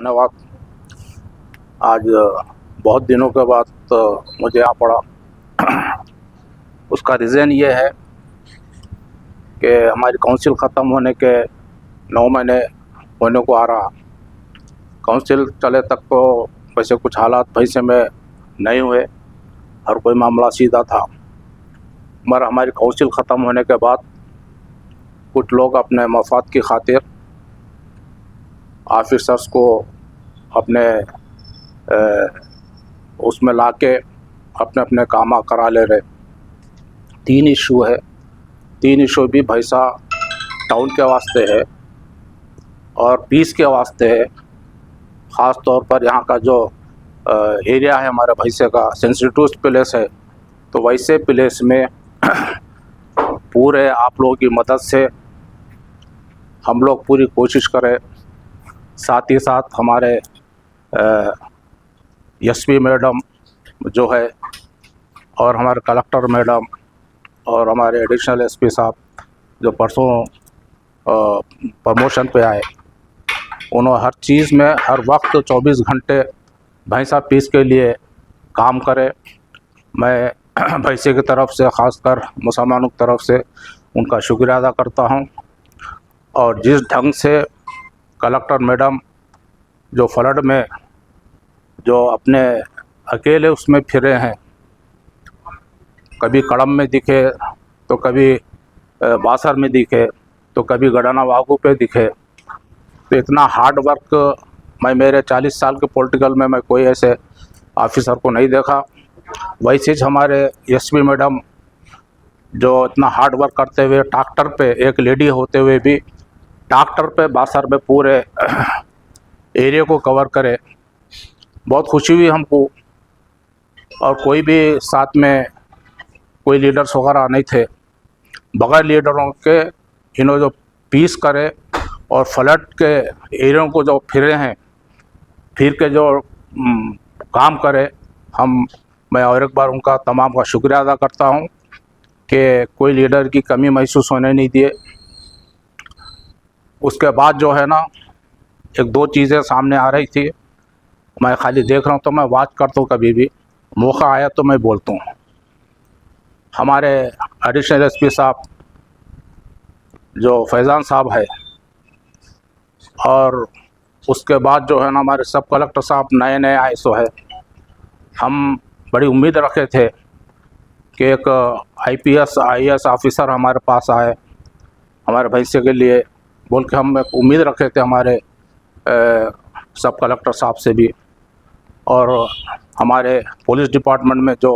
धन्यवाद। आज बहुत दिनों के बाद मुझे यहाँ पड़ा। उसका रीज़न ये है कि हमारी काउंसिल ख़त्म होने के 9 महीने होने को आ रहा। काउंसिल चले तक तो वैसे कुछ हालात भैसे में नहीं हुए, हर कोई मामला सीधा था। मगर हमारी काउंसिल ख़त्म होने के बाद कुछ लोग अपने मफाद की खातिर ऑफिसर्स को अपने उसमें लाके अपने अपने काम करा ले रहे। 3 इशू है। 3 इशू भी भैंसा टाउन के वास्ते है और पीस के वास्ते है। ख़ास तौर पर यहाँ का जो एरिया है हमारे भैंसे का सेंसिटिव प्लेस है, तो वैसे प्लेस में पूरे आप लोगों की मदद से हम लोग पूरी कोशिश करें। साथ ही साथ हमारे एसपी मैडम जो है और हमारे कलेक्टर मैडम और हमारे एडिशनल एसपी साहब जो परसों प्रमोशन पे आए, उन्होंने हर चीज़ में हर वक्त 24 घंटे भैंसा पीस के लिए काम करे। मैं भैंसे की तरफ से ख़ासकर मुसलमानों की तरफ से उनका शुक्रिया अदा करता हूं। और जिस ढंग से कलेक्टर मैडम जो फ्लड में जो अपने अकेले उसमें फिरे हैं, कभी कड़म में दिखे तो कभी बासर में दिखे तो कभी गडाना वागू पे दिखे, तो इतना हार्ड वर्क मैं मेरे 40 साल के पॉलिटिकल में मैं कोई ऐसे ऑफिसर को नहीं देखा। वैसे ही हमारे एसपी मैडम जो इतना हार्ड वर्क करते हुए ट्रैक्टर पे, एक लेडी होते हुए भी ट्रैक्टर पे बासर में पूरे एरिया को कवर करे, बहुत खुशी हुई हमको। और कोई भी साथ में कोई लीडर्स वगैरह नहीं थे। बगैर लीडरों के इन्होंने जो पीस करे और फ्लड के एरिया को जो फिरे हैं, फिर के जो काम करे, मैं और एक बार उनका तमाम का शुक्रिया अदा करता हूं कि कोई लीडर की कमी महसूस होने नहीं दिए। उसके बाद जो है ना, एक दो चीज़ें सामने आ रही थी, मैं खाली देख रहा हूँ तो मैं वाच करता हूँ, कभी भी मौका आया तो मैं बोलता हूँ। हमारे एडिशनल एसपी साहब जो फैज़ान साहब है, और उसके बाद जो है ना हमारे सब कलेक्टर साहब नए आए सो है। हम बड़ी उम्मीद रखे थे कि एक IPS IAS ऑफिसर हमारे पास आए हमारे भैंसे के लिए, बोल के हम एक उम्मीद रखे थे हमारे सब कलेक्टर साहब से भी। और हमारे पुलिस डिपार्टमेंट में जो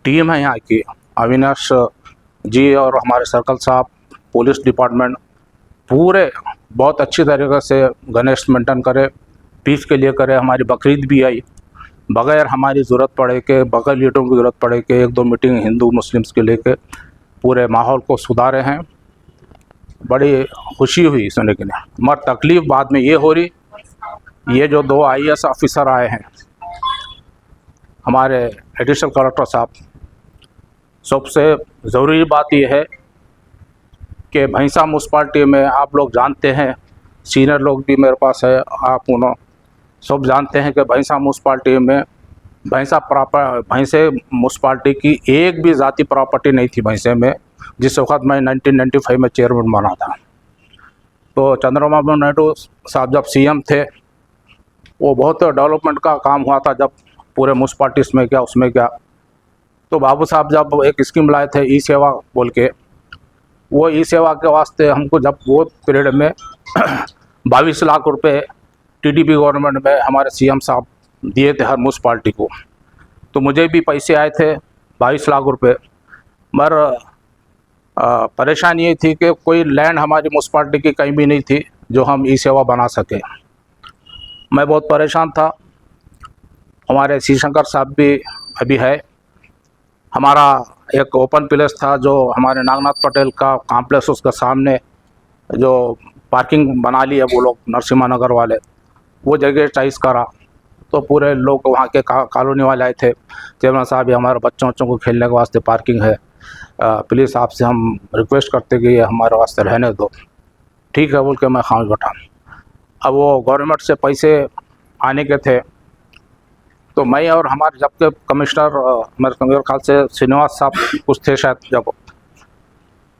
टीम है यहाँ की, अविनाश जी और हमारे सर्कल साहब, पुलिस डिपार्टमेंट पूरे बहुत अच्छी तरीक़े से गणेश मेंटेन करे, पीस के लिए करे। हमारी बकरीद भी आई बगैर हमारी ज़रूरत पड़े के, बगैर लीडरों की ज़रूरत पड़े के, एक दो मीटिंग हिंदू मुस्लिम्स के लेके पूरे माहौल को सुधारे हैं। बड़ी खुशी हुई सुनने के लिए। मगर तकलीफ़ बाद में ये हो रही, ये जो 2 IAS ऑफिसर आए हैं हमारे एडिशनल कलेक्टर साहब, सबसे ज़रूरी बात यह है कि भैंसा म्यूनसिपाल्टी में आप लोग जानते हैं, सीनियर लोग भी मेरे पास है, आप उन्होंने सब जानते हैं कि भैंसा म्यूनसिपाल्टी में भैंसे म्यूनसिपाल्टी की एक भी ज़ाती प्रॉपर्टी नहीं थी भैंसे में, जिस वक्त मैं 1995 में चेयरमैन बना था। तो चंद्रबाबू नायडू साहब जब CM थे, वो बहुत डेवलपमेंट का काम हुआ था जब पूरे म्यूनसिपाल्टीज़ में क्या उसमें क्या। तो बाबू साहब जब एक स्कीम लाए थे ई-सेवा बोल के, वो ई-सेवा के वास्ते हमको जब वो पीरियड में 22 लाख रुपए TDP गवर्नमेंट में हमारे CM साहब दिए थे हर म्यूनसिपाल्टी को। तो मुझे भी पैसे आए थे 22 लाख रुपए। मगर परेशानी ये थी कि कोई लैंड हमारी म्यूनसिपाल्टी की कहीं भी नहीं थी जो हम ई-सेवा बना सके। मैं बहुत परेशान था। हमारे श्री शंकर साहब भी अभी है। हमारा एक ओपन प्लेस था जो हमारे नागनाथ पटेल का कॉम्प्लेक्स, उसका सामने जो पार्किंग बना ली है वो लोग नरसिम्हा नगर वाले, वो जगह चॉइस करा। तो पूरे लोग वहाँ के कॉलोनी वाले आए थे, चेयरमैन साहब ये हमारे बच्चों को खेलने के वास्ते पार्किंग है, प्लीज़ आपसे हम रिक्वेस्ट करते कि ये हमारे वास्ते रहने दो। ठीक है बोल के मैं खामोश बैठा। अब वो गवर्नमेंट से पैसे आने के थे। तो मैं और हमारे जबकि कमिश्नर मेरे ख्याल से श्रीनिवास साहब कुछ थे शायद, जब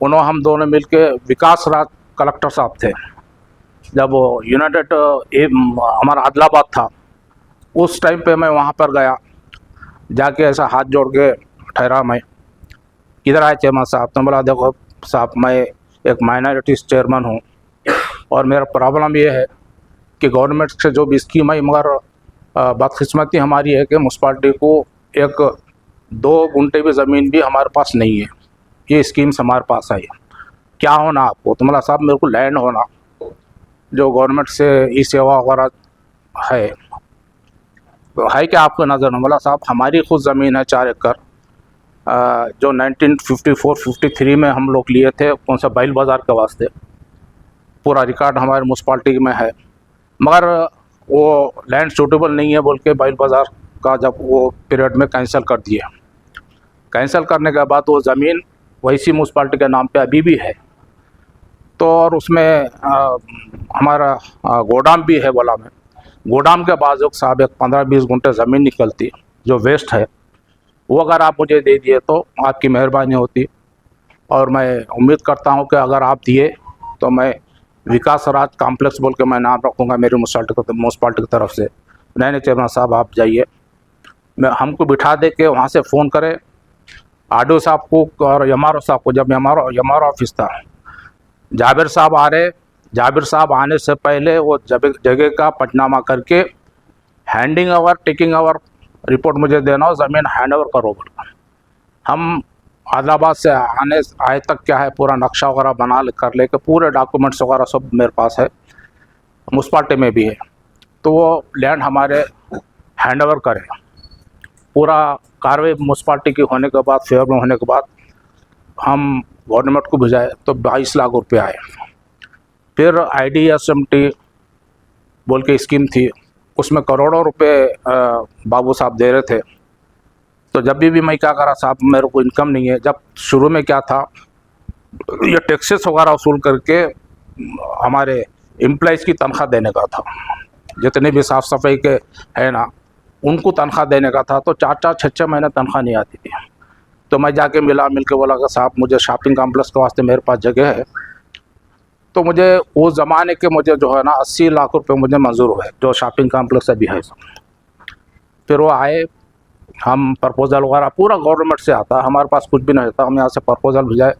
उन्होंने हम दोनों मिलके विकास राज कलेक्टर साहब थे, जब यूनाइटेड हमारा आदिलाबाद था, उस टाइम पे मैं वहाँ पर गया, जाके ऐसा हाथ जोड़ के ठहरा मैं, किधर आए चेयरमैन साहब? तो बोला देखो साहब, मैं एक माइनॉरिटीज़ चेयरमैन हूँ और मेरा प्रॉब्लम ये है कि गवर्नमेंट से जो भी स्कीम आई, मगर बदकिस्मती हमारी है कि म्यूनसिपाल्टी को 1-2 गुंठे भी ज़मीन भी हमारे पास नहीं है। ये स्कीम्स हमारे पास आई, क्या होना आपको? तो बोला साहब मेरे को लैंड होना, जो गवर्नमेंट से ई सेवा वगैरह है, तो है क्या आपको नज़र में? बोला साहब हमारी खुद ज़मीन है 4 एकड़, जो 1954-53 में हम लोग लिए थे, कौन सा बैल बाज़ार के वास्ते, पूरा रिकॉर्ड हमारे म्यूनसिपाल्टी में है, मगर वो लैंड सूटेबल नहीं है बोल के बैल बाज़ार का जब वो पीरियड में कैंसिल कर दिए। कैंसिल करने के बाद वो ज़मीन वैसी म्यूनसिपाल्टी के नाम पे अभी भी है। तो और उसमें हमारा गोदाम भी है। बोला मैं, गोदाम के बाजू साहब एक 15-20 गुंठे ज़मीन निकलती जो वेस्ट है, वो अगर आप मुझे दे दिए तो आपकी मेहरबानी होती, और मैं उम्मीद करता हूँ कि अगर आप दिए तो मैं विकास राज कॉम्प्लेक्स बोल के मैं नाम रखूँगा मेरी म्यूनसिपाल्टी की तरफ से। नहीं चेयरमैन साहब आप जाइए, मैं हमको बिठा दे के वहाँ से फ़ोन करें आडो साहब को और एमआरओ साहब को। जब एमआरओ ऑफिस था, जाबिर साहब आ रहे, जाबिर साहब आने से पहले वो जगह का पंचनामा करके handing over taking over report मुझे देना हो, ज़मीन हैंड ओवर करो। हम आदिलाबाद से आए तक क्या है, पूरा नक्शा वगैरह बना कर लेके पूरे डॉक्यूमेंट्स वगैरह सब मेरे पास है, म्यूनसिपाल्टी में भी है। तो वो लैंड हमारे हैंड ओवर करें, पूरा कार्रवाई म्यूनसिपाल्टी की होने के बाद, फेवर में होने के बाद हम गवर्नमेंट को भिजाए तो 22 लाख रुपये आए। फिर IDSMT बोल के स्कीम थी, उसमें करोड़ों रुपए बाबू साहब दे रहे थे। तो जब भी मैं क्या करा साहब, मेरे को इनकम नहीं है। जब शुरू में क्या था, ये टैक्सेस वगैरह वसूल करके हमारे एम्प्लॉइज़ की तनख्वाह देने का था, जितने भी साफ़ सफाई के है ना, उनको तनख्वाह देने का था। तो 4-4, 6-6 महीने तनख्वाह नहीं आती थी। तो मैं जाके मिल के बोला कि साहब मुझे शॉपिंग कॉम्प्लेक्स के वास्ते मेरे पास जगह है, तो मुझे उस ज़माने के मुझे जो है ना 80 लाख रुपए मुझे मंजूर हुए, जो शॉपिंग कॉम्प्लेक्स अभी है। फिर वो आए, हम प्रपोज़ल वगैरह पूरा गवर्नमेंट से आता, हमारे पास कुछ भी नहीं था। हम यहाँ से प्रपोज़ल भिजाए,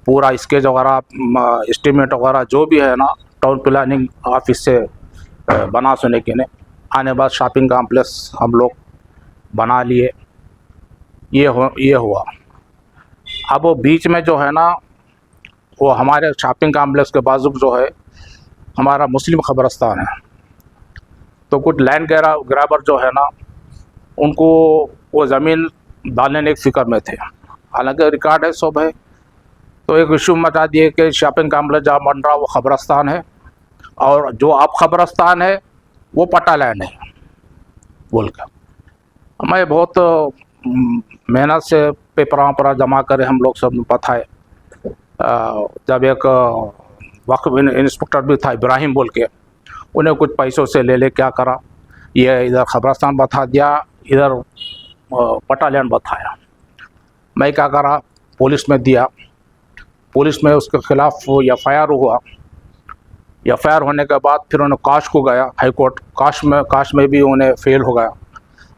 पूरा स्केच वगैरह एस्टीमेट वगैरह जो भी है ना, टाउन प्लानिंग ऑफिस से बना सुने के ने आने बाद शॉपिंग कॉम्प्लेक्स हम लोग बना लिए। ये हुआ। अब वो बीच में जो है ना, वो हमारे शॉपिंग कॉम्प्लेक्स के बाजू जो है हमारा मुस्लिम कब्रिस्तान है। तो कुछ लैंड ग्रैबर जो है ना, उनको वो ज़मीन डालने की फ़िक्र में थे, हालांकि रिकॉर्ड है सब है। तो एक इशू मचा दिए कि शॉपिंग कॉम्प्लेक्स जहाँ बन रहा वो कब्रिस्तान है, और जो अब कब्रिस्तान है वो पट्टा लैंड है बोल कर। मैं बहुत मेहनत से पेपर जमा करे हम लोग सब पता है। जब एक वक्फ इंस्पेक्टर भी था इब्राहिम बोल के, उन्हें कुछ पैसों से ले क्या करा, ये इधर कब्रिस्तान बता दिया, इधर पट्टा लैंड बताया। मैं क्या करा, पुलिस में दिया, पुलिस में उसके खिलाफ FIR हुआ। FIR होने के बाद फिर उन्हें काश को गया हाई कोर्ट, काश में भी उन्हें फेल हो गया।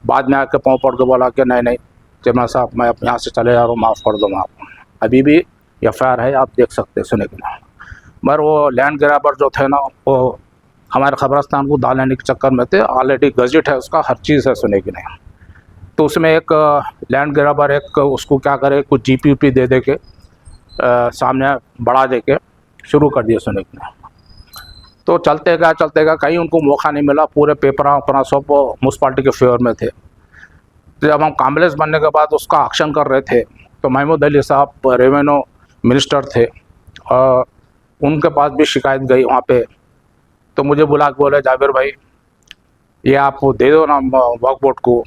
बाद में आके पाँव पड़ के बोला कि नहीं चेयरमैन साहब मैं यहाँ से चले जा रहा हूँ, माफ़ कर दो आप, अभी भी FIR है, आप देख सकते हैं सुने के ना। मगर वो लैंड ग्रैबर जो थे ना, वो हमारे कब्रिस्तान को डालने के चक्कर में थे। ऑलरेडी गजट है उसका, हर चीज़ है सुने की नहीं। तो उसमें एक लैंड ग्रैबर एक उसको क्या करे, कुछ GP दे के सामने बढ़ा दे के शुरू कर दिया सुने की नहीं। तो चलते गया कहीं उनको मौका नहीं मिला। पूरे पेपर सब म्यूनसिपाल्टी के फेवर में थे। जब हम कॉम्प्लेक्स बनने के बाद उसका एक्शन कर रहे थे, तो महमूद अली साहब रेवेन्यू मिनिस्टर थे, और उनके पास भी शिकायत गई वहाँ पे। तो मुझे बुला के बोले जाबिर भाई ये आप दे दो ना वक्फ बोर्ड को,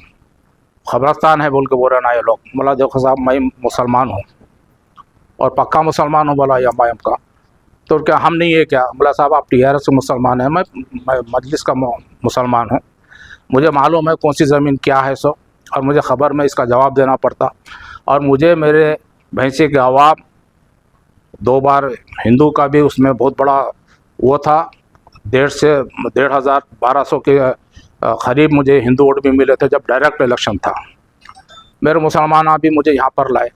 कब्रिस्तान है बोल के बोल रहे ना ये लोग। बोला देखो साहब मैं मुसलमान हूँ और पक्का मुसलमान हूँ, बोला MIM का। तो क्या हम नहीं है क्या? बोला साहब आप TRS से मुसलमान हैं, मैं मजलिस का मुसलमान हूँ, मुझे मालूम है कौन सी ज़मीन क्या है सो, और मुझे ख़बर में इसका जवाब देना पड़ता। और मुझे मेरे भैंसी के अवाब 2 बार हिंदू का भी उसमें बहुत बड़ा वो था, 1,500 1,200 के करीब मुझे हिंदू वोट भी मिले थे जब डायरेक्ट इलेक्शन था। मेरे मुसलमान भी मुझे यहाँ पर लाए।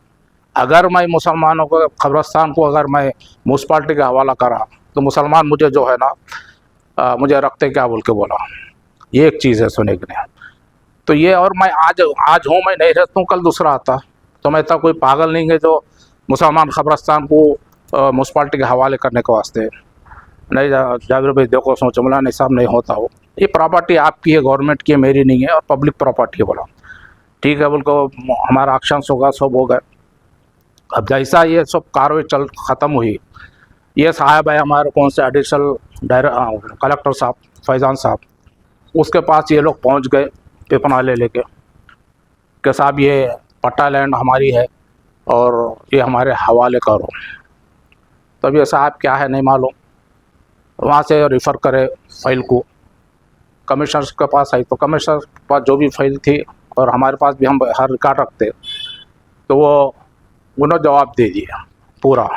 अगर मैं मुसलमानों को कब्रस्तान को अगर मैं म्यूनसिपाल्टी का हवाला करा तो मुसलमान मुझे जो है ना मुझे रखते क्या बोल के बोला। ये एक चीज़ है सुने के लिए। तो ये, और मैं आज हूँ, मैं नहीं रहता हूँ, कल दूसरा आता। तो मैं इतना कोई पागल नहीं है जो मुसलमान कब्रस्तान को म्यूनसिपाल्टी के हवाले करने के वास्ते। नहीं जाबिर भाई देखो सोचो मौलाना नहीं साहब, नहीं होता हो। ये प्रॉपर्टी आपकी है, गवर्नमेंट की है, मेरी नहीं है, और पब्लिक प्रॉपर्टी है। बोला ठीक है, बोल को हमारा एक्शन होगा, सब हो गए। अब जैसा ये सब कार्रवाई ख़त्म हुई, ये साहब है हमारे कौन से एडिशनल कलेक्टर साहब फैज़ान साहब, उसके पास ये लोग पहुंच गए पेपर नाले लेके कि साहब ये पट्टा लैंड हमारी है और ये हमारे हवाले करो। तब ये साहब क्या है नहीं मालूम, वहाँ से रेफ़र करे फाइल को कमिश्नर के पास आई। तो कमिश्नर के पास जो भी फाइल थी और हमारे पास भी हम हर रिकॉर्ड रखते, तो वो उन्होंने जवाब दे दिया पूरा।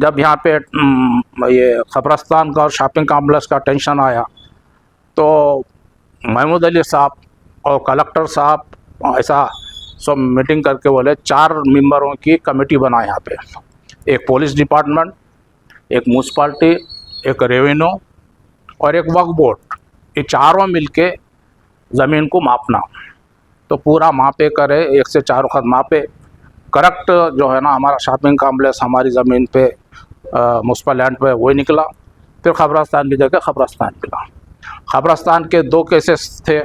जब यहाँ पे ये कब्रस्तान का और शॉपिंग कॉम्प्लेक्स का टेंशन आया तो महमूद अली साहब और कलेक्टर साहब ऐसा सब मीटिंग करके बोले 4 मेंबरों की कमेटी बना यहाँ पे, एक पुलिस डिपार्टमेंट, एक म्यूनसिपाल्टी, एक रेवेन्यू और एक वक्फ बोर्ड, ये चारों मिलके ज़मीन को मापना। तो पूरा मापे करे, 1 से 4 वक्त मापे करेक्ट जो है ना हमारा शॉपिंग कॉम्प्लेक्स हमारी ज़मीन पे म्यूनसिपल लैंड पे वही निकला। फिर कब्रस्तान की जगह कब्रस्तान निकला। कब्रस्तान के 2 केसेस थे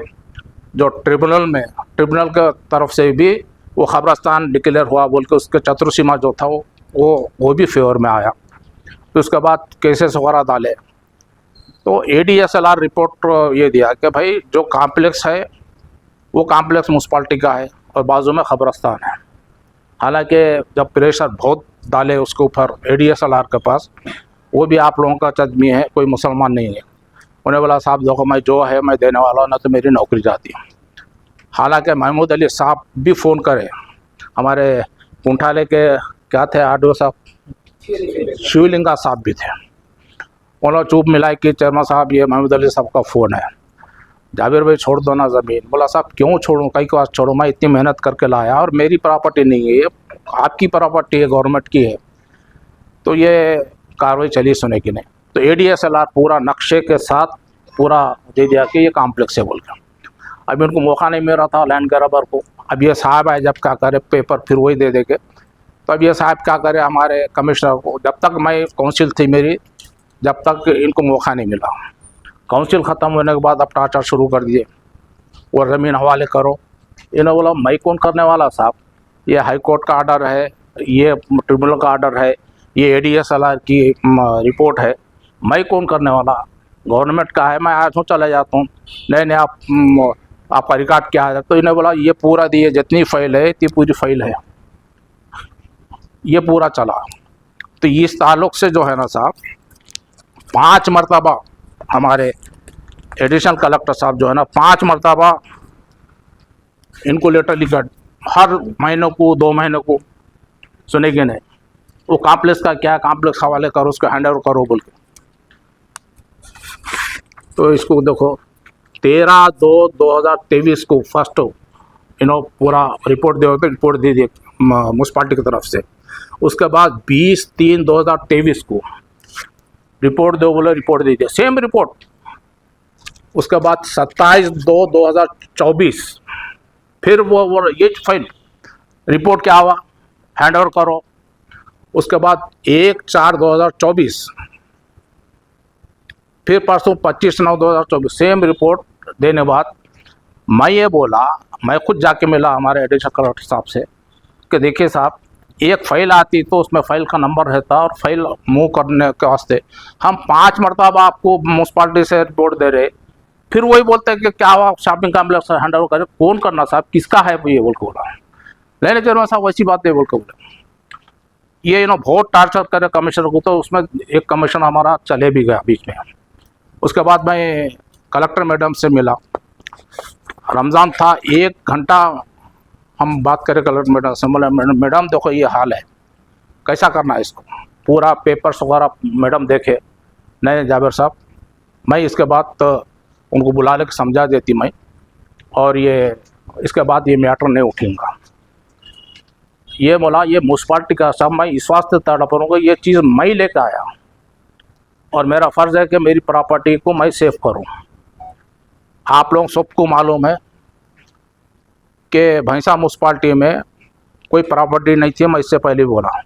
जो ट्रिब्यूनल के तरफ से भी वो कब्रस्तान डिक्लेयर हुआ बोल के उसके चतुर्सीमा जो था वो भी फेवर में आया। तो उसके बाद केसेस वगैरह डाले तो ADSLR रिपोर्ट ये दिया कि भाई जो कॉम्प्लेक्स है वो कॉम्प्लेक्स म्यूनसिपाल्टी का है और बाजू में कब्रस्तान है। हालांकि जब प्रेशर बहुत डाले उसके ऊपर ADSLR के पास, वो भी आप लोगों का चदमी है, कोई मुसलमान नहीं है। उन्हें बोला साहब देखो मैं जो है मैं देने वाला हूँ, ना तो मेरी नौकरी जाती है। हालांकि महमूद अली साहब भी फ़ोन करे, हमारे कुंठाले के क्या थे RDO साहब, शिवलिंगा साहब भी थे। उन्होंने चुप मिलाई कि चेयरमैन साहब ये महमूद अली साहब का फ़ोन है, जाबिर भाई छोड़ दो ना ज़मीन। बोला साहब क्यों छोड़ूं, कई के पास छोड़ो, मैं इतनी मेहनत करके लाया और मेरी प्रॉपर्टी नहीं है, ये आपकी प्रॉपर्टी है, गवर्नमेंट की है। तो ये कार्रवाई चली सुने की नहीं। तो ADSLR पूरा नक्शे के साथ पूरा दे दिया कि ये कॉम्प्लेक्स है बोल कर। अभी उनको मौका नहीं मिल रहा था लैंड ग्रैबर को। अब ये साहब आए जब क्या करे पेपर फिर वही दे देंगे। तो अब ये साहब क्या करे हमारे कमिश्नर को, जब तक मैं काउंसिल थी मेरी, जब तक इनको मौका नहीं मिला। काउंसिल ख़त्म होने के बाद अब टार्चर शुरू कर दिए, वो ज़मीन हवाले करो। इन्होंने बोला मैं कौन करने वाला साहब, ये हाई कोर्ट का आर्डर है, ये ट्रिब्यूनल का आर्डर है, ये ADSLR की रिपोर्ट है, मैं कौन करने वाला, गवर्नमेंट का है, मैं आया हूँ चला जाता हूँ। नहीं आपका रिकॉर्ड क्या है। तो इन्हें बोला ये पूरा दिए जितनी फाइल है इतनी पूरी फाइल है, ये पूरा चला। तो इस ताल्लुक़ से जो है ना साहब 5 मरतबा हमारे एडिशनल कलेक्टर साहब जो है ना 5 मरतबा इनको लेटर लिखा, हर महीनों को 2 महीनों को, सुनेंगे नहीं वो कॉम्प्लेक्स का क्या, कॉम्प्लेक्स हवाले करो, उसको हैंड ओवर करो बोल के। तो इसको देखो 13/2/2023 को फर्स्ट पूरा रिपोर्ट दे दी म्यूनसिपाल्टी की तरफ से। उसके बाद 20/3/2023 को रिपोर्ट दो बोले, रिपोर्ट दे दिया, सेम रिपोर्ट। उसके बाद 27/2/2024 फिर वो ये फाइल रिपोर्ट क्या हुआ, हैंड ओवर करो। उसके बाद 1/4/2024 फिर परसों 25/9/2024 सेम रिपोर्ट देने बाद मैं ये बोला, मैं खुद जाके मिला हमारे एडिशनल कलेक्टर साहब से कि देखिए साहब एक फ़ाइल आती तो उसमें फ़ाइल का नंबर रहता और फाइल मूव करने के वास्ते हम 5 मरतबा आपको म्यूनसिपाल्टी से रिपोर्ट दे रहे, फिर वही बोलते हैं कि क्या हुआ शॉपिंग कॉम्प्लेक्स हैंड ओवर करे, कौन करना साहब, किसका है ये बोल के बोला। नहीं चलो साहब वैसी बात नहीं बोल के बोले। ये बहुत टार्चर करे कमिश्नर को, तो उसमें एक कमिश्नर हमारा चले भी गया बीच में। उसके बाद मैं कलेक्टर मैडम से मिला, रमज़ान था, 1 घंटा हम बात करें कलेक्टर मैडम से, बोले मैडम देखो ये हाल है, कैसा करना है इसको, पूरा पेपर्स वगैरह मैडम देखे, नहीं जावेद साहब मैं इसके बाद तो उनको बुला लेकर समझा देती मैं, और ये इसके बाद ये मैटर नहीं उठेगा। ये बोला ये म्यूनसिपाल्टी का सब मैं इस वास्ते तड़पूँगा, ये चीज़ मैं लेकर आया और मेरा फ़र्ज़ है कि मेरी प्रॉपर्टी को मैं सेव करूं। आप लोग सबको मालूम है कि भैंसा म्यूनसिपाल्टी में कोई प्रॉपर्टी नहीं थी, मैं इससे पहले बोला।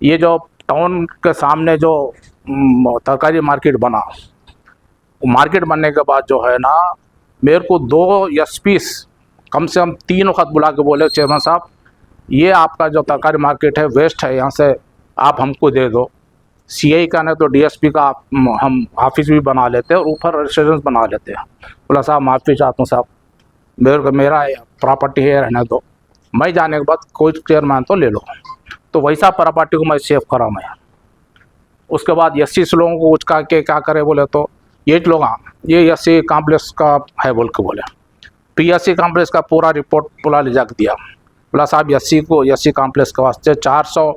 ये जो टाउन के सामने जो तरकारी मार्केट बना, मार्केट बनने के बाद जो है ना, मेरे को 2 एसपीस कम से कम 3 वक्त बुला के बोले चेयरमैन साहब ये आपका जो तरकारी मार्केट है वेस्ट है, यहाँ से आप हमको दे दो। सीआई का नहीं तो डीएसपी का हम ऑफिस भी बना लेते हैं और ऊपर रेजिडेंस बना लेते हैं। बोला साहब माफ़ी चाहता हूँ साहब, मेरा प्रॉपर्टी है रहने दो, मैं जाने के बाद कोई चेयरमैन तो ले लो। तो वैसा प्रॉपर्टी को मैं सेव करा मैं। उसके बाद एससी लोगों को उचका के क्या करे बोले तो ये लोग ये एससी कॉम्प्लेक्स का है बोल के बोले, पीएससी कॉम्प्लेक्स का पूरा रिपोर्ट पूरा ले जा दिया। बोला साहब एससी कॉम्प्लेक्स के वास्ते 400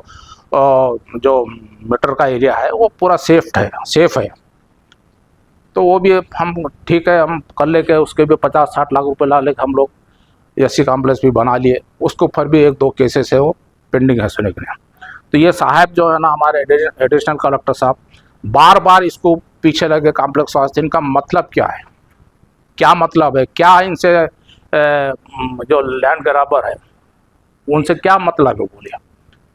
जो मीटर का एरिया है वो पूरा सेफ है। तो वो भी हम ठीक है हम कर लेके उसके भी 50-60 लाख रुपए ला लेके हम लोग एससी कॉम्प्लेक्स भी बना लिए। उसको फिर भी 1-2 केसेस है वो पेंडिंग है सुनने के लिए। तो ये साहब जो है ना हमारे एडिशनल कलेक्टर साहब बार बार इसको पीछे लगे कॉम्प्लेक्स वास्ते, इनका मतलब क्या है, क्या मतलब है, क्या इनसे जो लैंड ग्रैबर है उनसे क्या मतलब है बोलिए।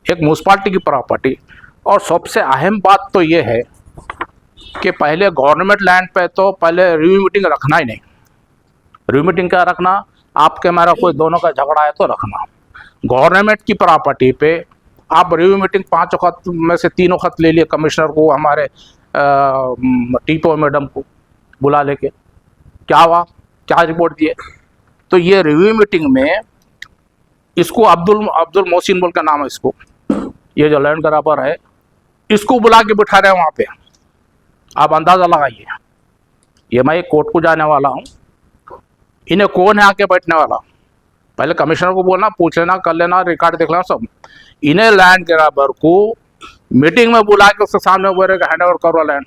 एक म्यूनसिपाल्टी की प्रॉपर्टी, और सबसे अहम बात तो ये है कि पहले गवर्नमेंट लैंड पे तो पहले रिव्यू मीटिंग रखना ही नहीं। रिव्यू मीटिंग क्या रखना, आपके मेरा कोई दोनों का झगड़ा है तो रखना। गवर्नमेंट की प्रॉपर्टी पे आप रिव्यू मीटिंग 5 वक्त में से 3 वक्त ले लिए, कमिश्नर को हमारे टीपो मैडम को बुला लेके क्या हुआ, क्या रिपोर्ट दिए। तो ये रिव्यू मीटिंग में इसको अब्दुल मोहसिन बोल का नाम है, इसको ये जो लैंड ग्रैबर है इसको बुला के बिठा रहे हैं वहाँ पे। आप अंदाज़ा लगाइए, ये मैं कोर्ट को जाने वाला हूँ, इन्हें कौन है आके बैठने वाला, पहले कमिश्नर को बोलना, पूछ लेना, कर लेना, रिकॉर्ड देख लेना सब। इन्हें लैंड ग्रैबर को मीटिंग में बुला के उसके सामने बोले हैंड ओवर करो लैंड।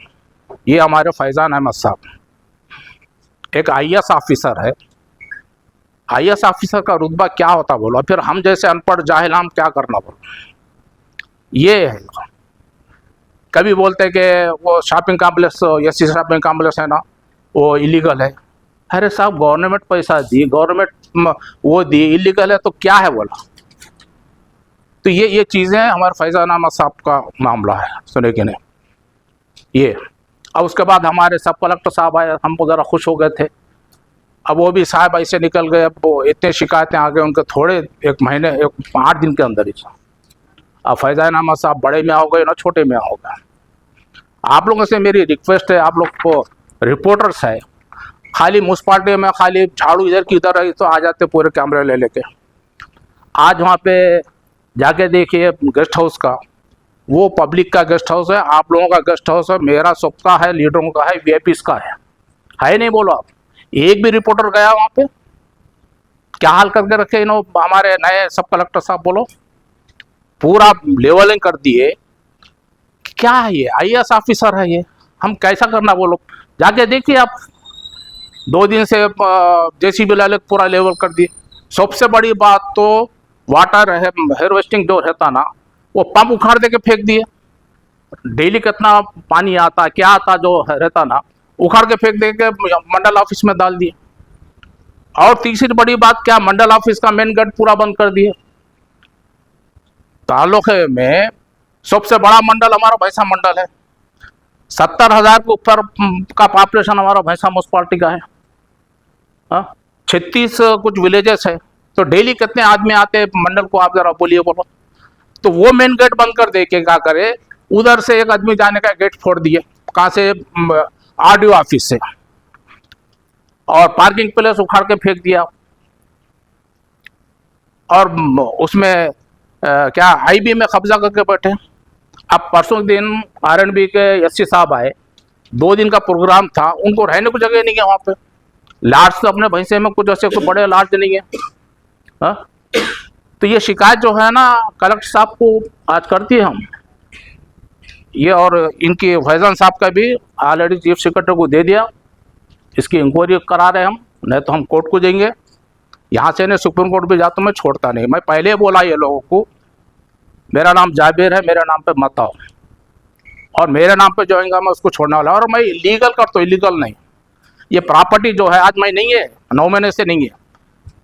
ये हमारे फैजान अहमद साहब एक आईएएस ऑफिसर है, आईएएस ऑफिसर का रुतबा क्या होता बोलो, फिर हम जैसे अनपढ़ जाहिल हम क्या करना बोलो। ये है कभी बोलते कि वो shopping complex SC shopping complex है ना वो इलीगल है। अरे साहब गवर्नमेंट पैसा दी, गवर्नमेंट वो दी, इलीगल है तो क्या है बोला। तो ये चीज़ें हमारे फैजान अहमद साहब का मामला है सुने कि नहीं ये। अब उसके बाद हमारे सब कलेक्टर साहब आए, हम ज़रा खुश हो गए थे। अब वो भी साहब ऐसे निकल गए, अब वो इतने शिकायतें आ गए उनके थोड़े 1 महीने 8 दिन के अंदर ही। अब फैजान अहमद साहब बड़े में हो गए ना छोटे में हो गए। आप लोगों से मेरी रिक्वेस्ट है, आप लोग को रिपोर्टर्स है, खाली म्यूनसिपाल्टी में खाली झाड़ू इधर की उधर रही तो आ जाते पूरे कैमरे ले लेके। आज वहाँ पे जाके देखिए गेस्ट हाउस का, वो पब्लिक का गेस्ट हाउस है, आप लोगों का गेस्ट हाउस है, मेरा सबका है, लीडरों का है, वीआईपीस का है नहीं बोलो आप। एक भी रिपोर्टर गया वहाँ पे, क्या हाल करके रखे इन्होंने हमारे नए सब कलेक्टर साहब बोलो, पूरा लेवलिंग कर दिए। क्या है ये, आईएएस ऑफिसर है ये, हम कैसा करना बोलो। जाके देखिए आप, 2 दिन से जेसीबी ला लेके पूरा लेवल कर दिए। सबसे बड़ी बात तो वाटर है हार्वेस्टिंग जो रहता ना, वो पंप उखाड़ दे के फेंक दिए। डेली कितना पानी आता क्या आता जो रहता ना, उखाड़ के फेंक दे के मंडल ऑफिस में डाल दिए। और तीसरी बड़ी बात क्या, मंडल ऑफिस का मेन गेट पूरा बंद कर दिए। तालुके में सबसे बड़ा मंडल हमारा भैंसा मंडल है, 70,000 के ऊपर का पॉपुलेशन हमारा भैंसा म्यूनसिपाल्टी का है। 36 कुछ विलेजेस है, तो डेली कितने आदमी आते हैं मंडल को, आप जरा बोलिए बोलो। तो वो मेन गेट बंद कर दे के क्या करे, उधर से एक आदमी जाने का गेट फोड़ दिए, कहाँ से, आरडीओ ऑफिस से, और पार्किंग प्लेस उखाड़ के फेंक दिया। और उसमें क्या आईबी में कब्जा करके बैठे। अब परसों दिन आरएनबी के एससी साहब आए, 2 दिन का प्रोग्राम था, उनको रहने को जगह नहीं है वहाँ पे। लार्ज तो अपने भैंसे में कुछ ऐसे कोई बड़े लार्ज नहीं है। हाँ, तो ये शिकायत जो है ना कलेक्टर साहब को आज करती है हम ये, और इनकी फैजान साहब का भी ऑलरेडी चीफ सेक्रेटरी को दे दिया, इसकी इंक्वायरी करा रहे हम, नहीं तो हम कोर्ट को जाएंगे। यहाँ से नहीं सुप्रीम कोर्ट भी जाता मैं छोड़ता नहीं। मैं पहले बोला ये लोगों को, मेरा नाम जाबिर है, मेरे नाम पे मत आओ, और मेरे नाम पे जो आएगा मैं उसको छोड़ने वाला, और मैं इलीगल करता हूँ, इलीगल नहीं। ये प्रॉपर्टी जो है आज मैं नहीं है, 9 महीने से नहीं है।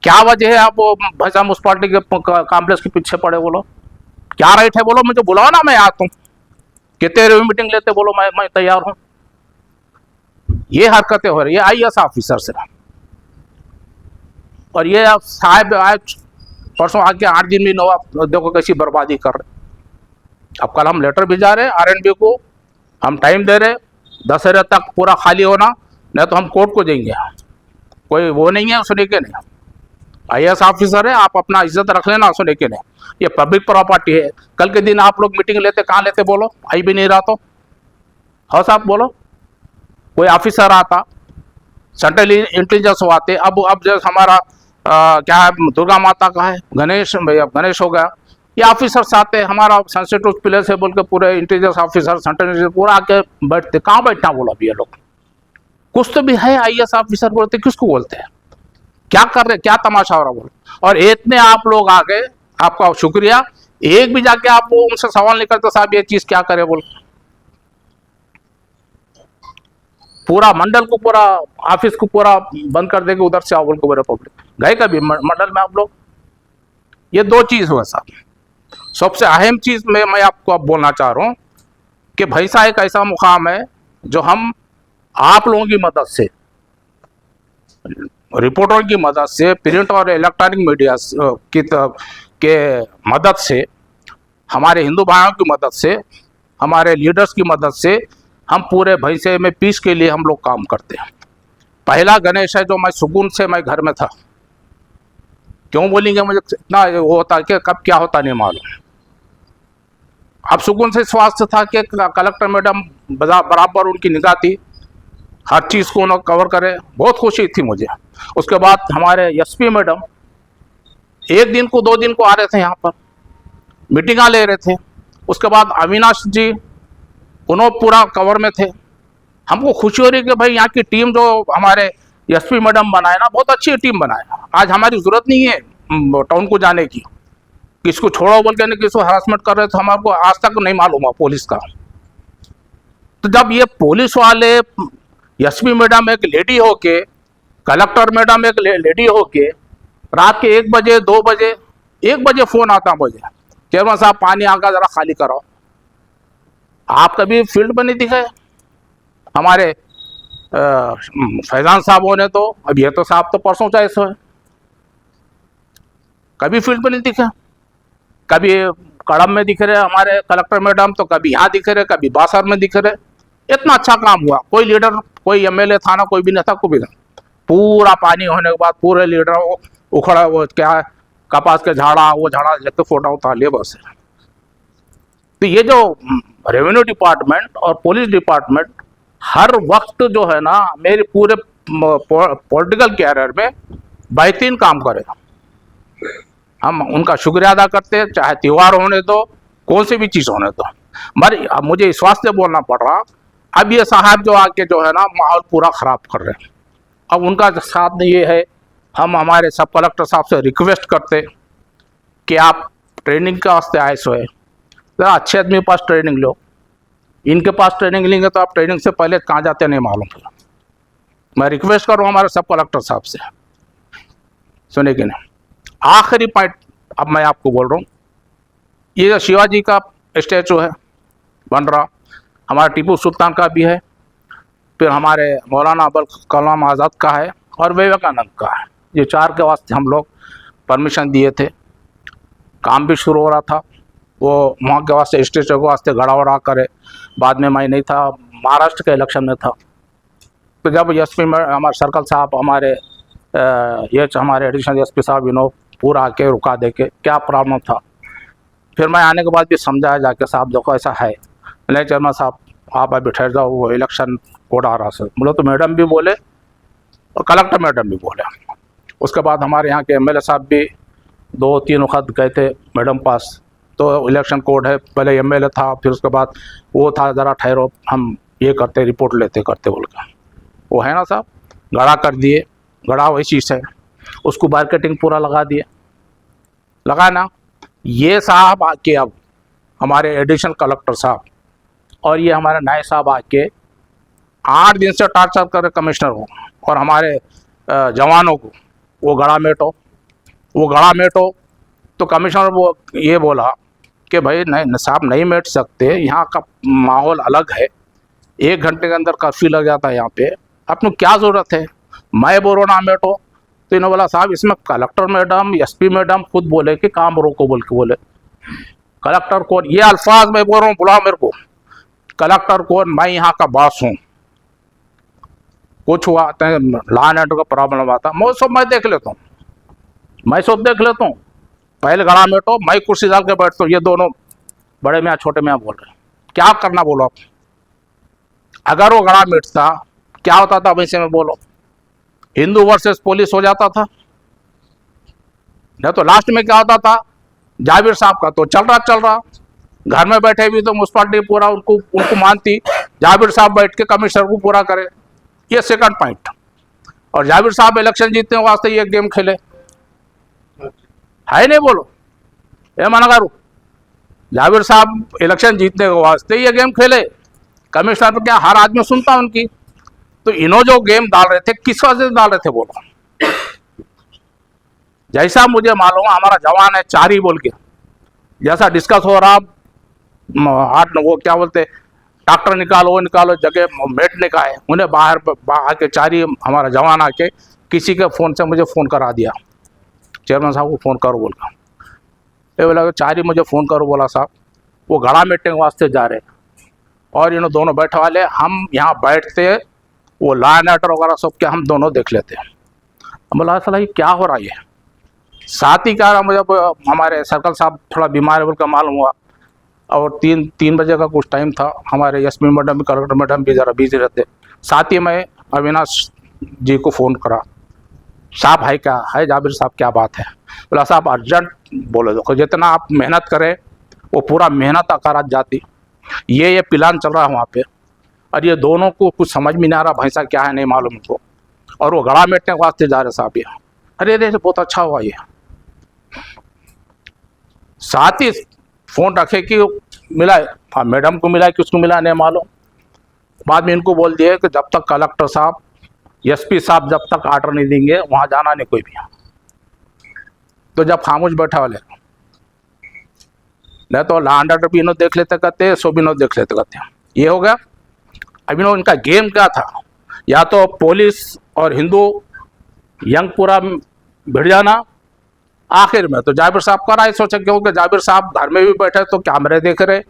क्या वजह है आप भाई साहब उस पार्टी के कॉम्प्लेक्स के पीछे पड़े? बोलो क्या राइट है? बोलो मुझे बुलाओ ना, मैं आता हूँ। कितने रुपये मीटिंग लेते बोलो, मैं तैयार हूँ। ये हरकतें हो रही है IAS ऑफिसर से, और ये साहब आज परसों आके 8 दिन भी नवा देखो कैसी बर्बादी कर रहे। अब कल हम लेटर भिजा रहे RNB को, हम टाइम दे रहे 10 तक पूरा खाली होना, नहीं तो हम कोर्ट को देंगे। कोई वो नहीं है सुने के नहीं, IAS ऑफिसर है, आप अपना इज्जत रख लेना, सुने के नहीं। ये पब्लिक प्रॉपर्टी है। कल के दिन आप लोग मीटिंग लेते कहाँ लेते? बोलो, आई भी नहीं रहा तो। हाँ साहब बोलो, कोई ऑफिसर आता, सेंट्रल इंटेलिजेंस आते। अब जैसे हमारा क्या है, दुर्गा माता का है, गणेश हो गया, ये ऑफिसर्स आते, हमारा सेंसिटिव प्लेस है बोल के पूरे इंटेलिजेंस ऑफिसर सेंट्रल इंटेलिजेंस पूरा आके बैठते। कहाँ बैठना बोलो अभी ये लोग? कुछ तो भी है IAS ऑफिसर बोलते, किसको बोलते हैं? क्या कर रहे, क्या तमाशा हो रहा बोलो? और इतने आप लोग आ गए, आपका शुक्रिया। एक भी जाके आप वो उनसे सवाल नहीं करते साहब ये चीज क्या करे बोल। पूरा मंडल को, पूरा ऑफिस को पूरा बंद कर देंगे, उधर से आओ बोल को बोले पब्लिक गए कभी मंडल में आप लोग? ये 2 चीज हुआ साहब। सबसे अहम चीज में मैं आपको अब बोलना चाह रहा हूं कि भैंसा एक ऐसा मुकाम है जो हम आप लोगों की मदद से, रिपोर्टरों की मदद से, प्रिंट और इलेक्ट्रॉनिक मीडिया के मदद से, हमारे हिंदू भाइयों की मदद से, हमारे लीडर्स की मदद से हम पूरे भैंसे में पीस के लिए हम लोग काम करते हैं। पहला गणेश है जो मैं सुकून से मैं घर में था। क्यों बोलेंगे? मुझे इतना वो होता कि कब क्या होता नहीं मालूम। अब सुकून से स्वास्थ्य था कि कलेक्टर मैडम बराबर उनकी निगाह थी, हर चीज़ को उन्होंने कवर करे, बहुत खुशी थी मुझे। उसके बाद हमारे SP मैडम 1 दिन को 2 दिन को आ रहे थे, यहाँ पर मीटिंगा ले रहे थे। उसके बाद अविनाश जी उन्होंने पूरा कवर में थे। हमको खुशी हो रही कि भाई यहाँ की टीम जो हमारे SP मैडम बनाए ना, बहुत अच्छी टीम बनाए। आज हमारी जरूरत नहीं है टाउन को जाने की, किसको छोड़ो बोल के नहीं, किसको हरासमेंट कर रहे थे हमारे आज तक नहीं मालूम है पुलिस का। तो जब ये पुलिस वाले SP मैडम एक लेडी होके, कलेक्टर मैडम एक लेडी होके, रात के 1 बजे 2 बजे 1 बजे फोन आता मुझे, चेयरमैन साहब पानी आगा जरा खाली कराओ। आप कभी फील्ड में नहीं दिखे? हमारे फैजान साहब ने तो, अब ये तो साहब तो परसों चाहे सो है, कभी फील्ड में नहीं दिखे। कभी कड़म में दिख रहे हमारे कलेक्टर मैडम, तो कभी यहाँ दिख रहे, कभी बासर में दिख रहे। इतना अच्छा काम हुआ, कोई लीडर, कोई MLA था ना, कोई भी नहीं था, कोई भी नहीं। पूरा पानी होने के बाद पूरे लीडर उखड़ा, वो क्या है, कपास के झाड़ा, वो झाड़ा लेके फोटो उतार लिए बस। तो ये जो रेवेन्यू डिपार्टमेंट और पुलिस डिपार्टमेंट हर वक्त जो है ना, मेरे पूरे पॉलिटिकल कैरियर में बेहतरीन काम करे। हम उनका शुक्रिया अदा करते हैं, चाहे त्यौहार होने दो, कौन सी भी चीज़ होने दो। मगर अब मुझे इस वास्ते बोलना पड़ रहा, अब ये साहब जो आके जो है ना माहौल पूरा ख़राब कर रहे हैं। अब उनका साथ ये है, हम हमारे सब कलेक्टर साहब से रिक्वेस्ट करते कि आप ट्रेनिंग के वास्ते आए सो है, ज़रा अच्छे आदमी के पास ट्रेनिंग लो। इनके पास ट्रेनिंग लेंगे तो आप ट्रेनिंग से पहले कहाँ जाते नहीं मालूम। मैं रिक्वेस्ट कर रहा हूँ हमारे सब कलेक्टर साहब से, सुने कि नहीं। आखिरी पॉइंट अब मैं आपको बोल रहा हूँ, ये जो शिवाजी का स्टैचू है बन रहा, हमारा टीपू सुल्तान का भी है, फिर हमारे मौलाना अबुल कलाम आज़ाद का है और विवेकानंद का है। ये 4 के वास्ते हम लोग परमिशन दिए थे, काम भी शुरू हो रहा था। वो वहाँ के वास्ते स्टेचू के वास्ते गड़ा वड़ा करे, बाद में मैं नहीं था, महाराष्ट्र के इलेक्शन में था। तो जब SP में हमारे सर्कल साहब, हमारे ये हमारे एडिशनल SP साहब विनोद पूरा आके रुका दे के क्या प्रॉब्लम था। फिर मैं आने के बाद भी समझाया जाके, साहब देखो ऐसा है नहीं, चेयरमैन साहब आप अभी ठहर जाओ, वो इलेक्शन कोड आ रहा सर। बोलो तो मैडम भी बोले और कलेक्टर मैडम भी बोले। उसके बाद हमारे यहाँ के एमएलए साहब भी 2-3 वक्त गए थे मैडम पास, तो इलेक्शन कोड है, पहले एमएलए था, फिर उसके बाद वो था, ज़रा ठहरो हम ये करते रिपोर्ट लेते करते बोल के, वो है ना साहब, गड़ा कर दिए। गड़ा वही चीज़ है, उसको मार्केटिंग पूरा लगा दिए, लगा ना। ये साहब आके अब हमारे एडिशनल कलेक्टर साहब और ये हमारे नायब साहब आके 8 दिन से टॉर्चर कर रहे कमिश्नर को और हमारे जवानों को, वो गड़ा मेटो। तो कमिश्नर वो ये बोला कि भाई नहीं साहब, नहीं मेट सकते, यहाँ का माहौल अलग है, 1 घंटे के अंदर कर्फ्यू लग जाता है यहाँ पे, अपने क्या ज़रूरत है, मैं बोलो ना मेटो। तो इन्होंने बोला साहब इसमें कलेक्टर मैडम, एसपी मैडम खुद बोले कि काम रोको बोल के बोले। कलेक्टर कौन, ये अल्फाज मैं बोल रहा हूँ, बुलाओ मेरे को। कलेक्टर कौन, मैं यहाँ का बॉस हूँ, कुछ हुआ लॉ एंड ऑर्डर का प्रॉब्लम आता मैं देख लेता हूँ, मैं सब देख लेता हूँ, पहले गड़ा मेटो, मैं कुर्सी डाल के बैठता हूँ। ये दोनों बड़े मियाँ छोटे मियाँ बोल रहे हैं, क्या करना बोलो आप। अगर वो गड़ा मेटता क्या होता था वैसे में बोलो, हिंदू वर्सेस पुलिस हो जाता था। नहीं तो लास्ट में क्या होता था, जाबिर साहब का तो चल रहा, घर में बैठे भी तो म्यूनसिपालिटी पूरा उनको मानती, जाबिर साहब बैठ के कमिश्नर को पूरा करे। ये सेकंड पॉइंट। और जाबिर साहब इलेक्शन जीतने वास्ते ये गेम खेले है, नहीं बोलो ये मना करो, जाबिर साहब इलेक्शन जीतने के वास्ते ये गेम खेले। कमिश्नर तो क्या हर आदमी सुनता उनकी। तो इन्हों जो गेम डाल रहे थे किस वजह से डाल रहे थे बोलो। जैसा मुझे मालूम हमारा जवान है चारी बोल के, जैसा डिस्कस हो रहा, वो क्या बोलते, डॉक्टर निकालो वो निकालो, जगह बैठने का है, उन्हें बाहर आके चारी हमारा जवान आके किसी के फ़ोन से मुझे फ़ोन करा दिया, चेयरमैन साहब को फ़ोन करो बोल कर। ये बोला चारी मुझे फ़ोन करो, बोला साहब वो गड़ा मीटिंग वास्ते जा रहे और इन्होंने दोनों बैठे वाले, हम यहाँ बैठते, वो लॉ एंड ऑर्डर वगैरह सब क्या हम दोनों देख लेते हैं। हम बोला सला ये क्या हो रहा है। साथ ही क्या मुझे हमारे सर्कल साहब थोड़ा बीमार है बोल कर मालूम हुआ, और 3 बजे का कुछ टाइम था, हमारे एसपी मैडम भी कलेक्टर मैडम भी ज़रा बिजी रहते। साथ ही मैं अविनाश जी को फ़ोन करा, साहब है क्या है, जाबिर साहब क्या बात है। बोला साहब अर्जेंट बोले, देखो जितना आप मेहनत करें वो पूरा मेहनत आकार जाती, ये प्लान चल रहा है वहाँ पे, और ये दोनों को कुछ समझ में नहीं आ रहा, भैंसा क्या है नहीं मालूम उनको, और वो गड़ा मेटने के वास्ते जा रहे साहब ये। अरे अरे बहुत अच्छा हुआ ये। साथ ही फ़ोन रखे कि मिला, हाँ मैडम को मिला कि उसको मिला नहीं मालूम। बाद में इनको बोल दिए कि जब तक कलेक्टर साहब एसपी साहब जब तक आर्डर नहीं देंगे वहाँ जाना नहीं कोई भी। तो जब खामोश बैठा वाले, नहीं तो लॉ एंड ऑर्डर भी इन्हों देख लेते करते, सो भी इन्हों देख लेते करते। ये हो गया। अब इन्हों इनका गेम क्या था, या तो पुलिस और हिंदू यंग पूरा भिड़ जाना, आखिर में तो जाबिर साहब का राय सोचा क्योंकि जाबिर साहब घर में भी बैठे तो कैमरे देख रहे,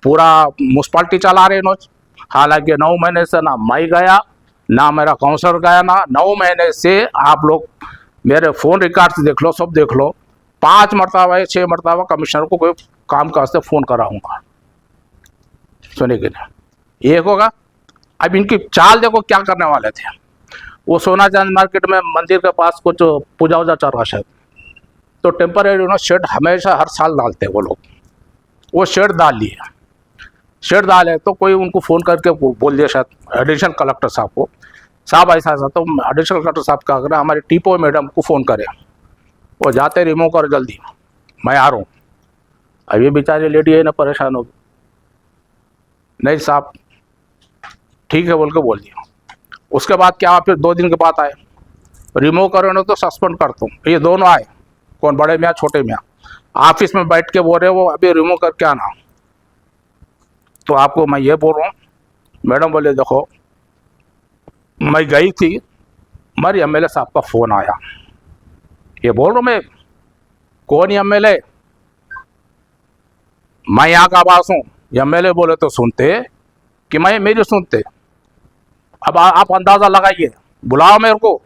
पूरा म्यूनसिपालिटी चला रहे इन्होंने। हालांकि 9 महीने से ना मैं गया ना मेरा काउंसलर गया, ना 9 महीने से आप लोग मेरे फ़ोन रिकॉर्ड्स देख लो, सब देख लो, 5 मरतबा या 6 मरतबा कमिश्नर को कोई काम का वास्ते फ़ोन कराऊंगा, सुने कि नहीं। एक होगा। अब इनकी चाल देखो क्या करने वाले थे। वो सोना चांद मार्केट में मंदिर के पास कुछ पूजा वूजा चल रहा शायद, तो टेम्परेरी उन्होंने शेड हमेशा हर साल डालते हैं वो लोग, वो शेड डाल लिए। शेड डाले तो कोई उनको फ़ोन करके बोल दिया शायद एडिशनल कलेक्टर साहब को, साहब ऐसा ऐसा, तो एडिशनल कलेक्टर साहब का अगर हमारे टीपो मैडम को फ़ोन करे, वो जाते रिमूव कर जल्दी, मैं आ रहा हूँ। अब ये बेचारे लेडी है ना परेशान हो, नहीं साहब ठीक है बोल के बोल दिया। उसके बाद क्या, फिर 2 दिन के बाद आए, रिमूव करो ना तो सस्पेंड करता हूँ। ये दोनों आए, कौन, बड़े मियाँ छोटे मियाँ, ऑफिस में बैठ के बोल रहे वो अभी रिमूव करके आना। तो आपको मैं ये बोल रहा हूँ, मैडम बोले देखो मैं गई थी, मर एमएलए साहब का फ़ोन आया, ये बोल रहा हूँ मैं, कौन एमएलए, मैं यहाँ का आवास हूँ। एमएलए बोले तो सुनते कि मैं मेरी सुनते। अब आप अंदाज़ा लगाइए, बुलाओ मेरे को।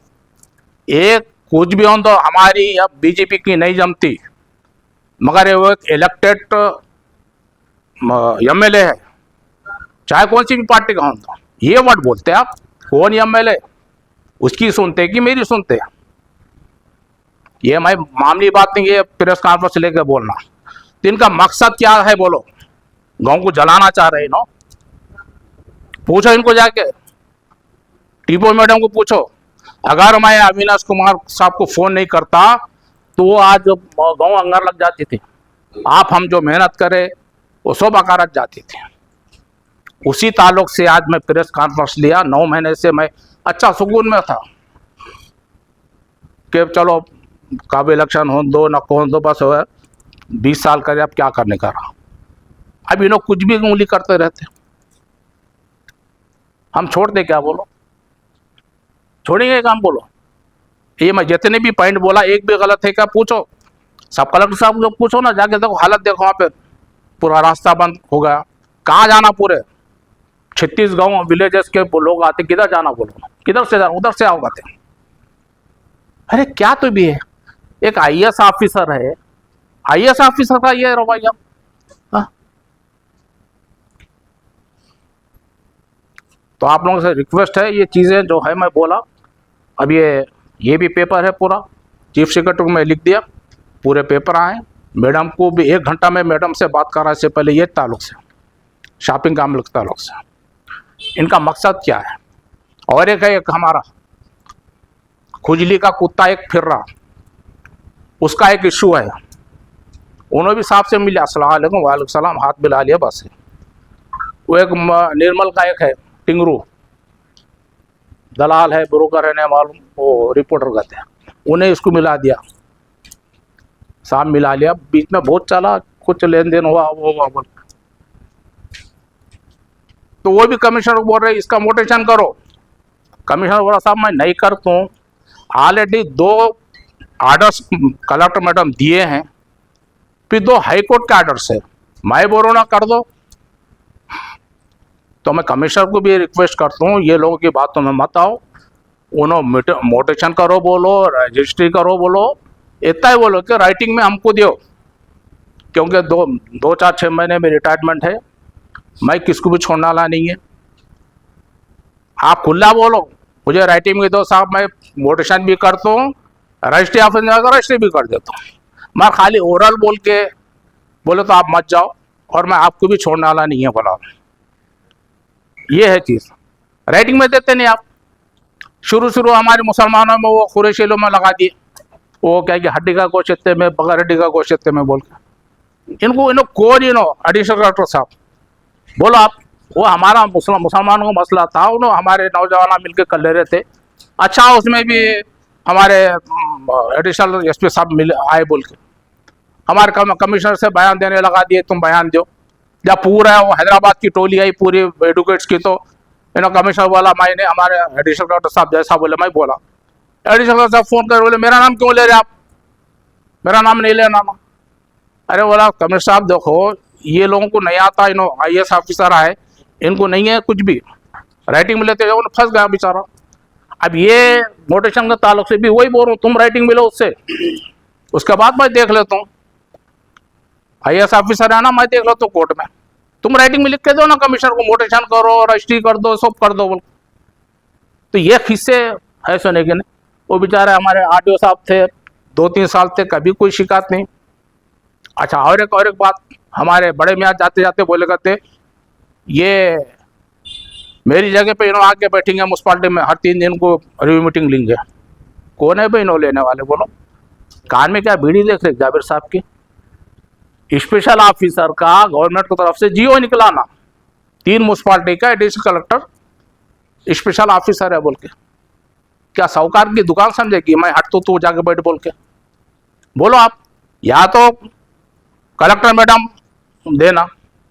एक कुछ भी हो तो हमारी अब बीजेपी की नहीं जमती, मगर वो एक इलेक्टेड एमएलए है, चाहे कौन सी भी पार्टी का हो, तो ये वर्ड बोलते हैं आप, कौन एमएलए, उसकी सुनते कि मेरी सुनते? ये मैं मामूली बात नहीं है प्रेस कॉन्फ्रेंस लेकर बोलना। तो इनका मकसद क्या है बोलो? गांव को जलाना चाह रहे नो? पूछो इनको जाके, टीपो मैडम को पूछो। अगर मैं अविनाश कुमार साहब को फोन नहीं करता तो वो आज गांव अंगार लग जाती थी। आप हम जो मेहनत करे वो सब अकारत जाती थी। उसी ताल्लुक से आज मैं प्रेस कॉन्फ्रेंस लिया। 9 महीने से मैं अच्छा सुकून में था कि चलो कब इलेक्शन हो दो न कौन दो, बस हो 20 साल करे, अब क्या करने का रहा। अब ये लोग कुछ भी उंगली करते रहते, हम छोड़ दे क्या बोलो? छोड़ेंगे काम बोलो? ये मैं जितने भी पॉइंट बोला एक भी गलत है क्या पूछो, सब कलेक्टर साहब लोग पूछो ना जाके, देखो हालत देखो वहाँ पे, पूरा रास्ता बंद हो गया। कहाँ जाना? पूरे 36 गांव विलेजेस के लोग आते, किधर जाना बोलो? किधर से जाना? उधर से आओ कहते। अरे क्या तो भी है, एक आईएएस ऑफिसर है, आईएएस ऑफिसर का ये रवैया। तो आप लोगों से रिक्वेस्ट है, ये चीज़ें जो है मैं बोला, अब ये भी पेपर है पूरा, चीफ सेक्रेटरी को मैं लिख दिया, पूरे पेपर आए। मैडम को भी 1 घंटा में मैडम से बात करा इससे पहले, ये ताल्लुक से, शॉपिंग कॉम्प्लेक्स ताल्लुक से। इनका मकसद क्या है? और एक है, एक हमारा खुजली का कुत्ता एक फिर रहा, उसका एक इशू है। उन्होंने भी साहब से मिले, अस्सलाम वालेकुम, वालेकुम सलाम, हाथ मिला लिया बस। वो एक निर्मल का एक है टिंगरू, दलाल है, ब्रोकर है, नहीं मालूम, वो रिपोर्टर कहते हैं, उन्हें इसको मिला दिया, साहब मिला लिया। बीच में बहुत चला, कुछ लेन देन हुआ, वो हुआ बोल, तो वो भी कमिश्नर को बोल रहे इसका मोटेशन करो। कमिश्नर बोला साहब मैं नहीं करता हूँ, ऑलरेडी 2 आर्डर्स कलेक्टर मैडम दिए हैं, फिर 2 हाईकोर्ट के आर्डर्स है, मैं बोल रहा हूँ ना कर दो। तो मैं कमिश्नर को भी रिक्वेस्ट करता हूँ, ये लोगों की बातों में मत आओ, उन्होंने मोटेशन करो बोलो, रजिस्ट्री करो बोलो, इतना ही बोलो कि राइटिंग में हमको दो, क्योंकि 2-4-6 महीने में रिटायरमेंट है, मैं किसको भी छोड़ने वाला नहीं है। आप खुला बोलो, मुझे राइटिंग में दो साहब, मैं मोटेशन भी करता हूँ, रजिस्ट्री ऑफिस में जाकर रजिस्ट्री भी कर देता हूँ। मैं खाली ओरल बोल के बोले तो आप मत जाओ, और मैं आपको भी छोड़ने वाला नहीं है बोला। ये है चीज़, राइटिंग में देते नहीं आप। शुरू हमारे मुसलमानों में वो खुरेशीलों में लगा दिए, वो क्या कि हड्डी का गोश्त इतने में, बगैर हड्डी का गोश्त इतने में बोल के। इनको कौन एडिशनल कलेक्टर साहब बोलो आप, वो हमारा मुसलमानों का मसला था, उन्होंने हमारे नौजवान मिलकर कर ले रहे थे। अच्छा उसमें भी हमारे एडिशनल एसपी साहब मिले आए बोल के, हमारे कमिश्नर से बयान देने लगा दिए, तुम बयान दो। जब पूरा वो हैदराबाद की टोली आई पूरी एडवोकेट्स की, तो कमिश्नर बोला मैंने, हमारे एडिशनल कलेक्टर साहब जैसा बोले मैं बोला। एडिशनल कलेक्टर साहब फोन कर बोले मेरा नाम क्यों ले रहे आप, मेरा नाम नहीं लेना ना। अरे बोला कमिश्नर साहब देखो ये लोगों को नहीं आता, आईएएस ऑफिसर आए, इनको नहीं है कुछ भी, राइटिंग में लेते जाओ, फंस गया बेचारा। अब ये मोटेशन के ताल्लुक से भी वही बोल रहा हूँ, तुम राइटिंग मिलो उससे, उसके बाद मैं देख लेता हूँ। आईएएस ऑफिसर है ना, मैं देख लेता हूँ कोर्ट में, तुम राइटिंग में लिख के दो ना कमिश्नर को, मोटेशन करो, रजिस्ट्री कर दो, सब कर दो बोल। तो ये किस्से है सुने के नहीं। वो बेचारे हमारे आरटीओ साहब थे, 2-3 साल थे, कभी कोई शिकायत नहीं। अच्छा और एक बात, हमारे बड़े मियाँ जाते जाते बोले करते, ये मेरी जगह पे इन्होंने आके बैठेंगे म्यूनसिपाल्टी में, हर 3 दिन को रिव्यू मीटिंग लेंगे। कौन है भाई इन्होंने लेने वाले बोलो? कान में क्या बीड़ी देख रहे जाबिर साहब की? स्पेशल ऑफिसर का गवर्नमेंट की तरफ से जीओ निकला ना, 3 म्यूनसिपाल्टी का एडिशनल कलेक्टर स्पेशल ऑफिसर है बोल के। क्या साहूकार की दुकान समझेगी मैं हट तो जाके बैठ बोल के? बोलो आप, या तो कलेक्टर मैडम देना,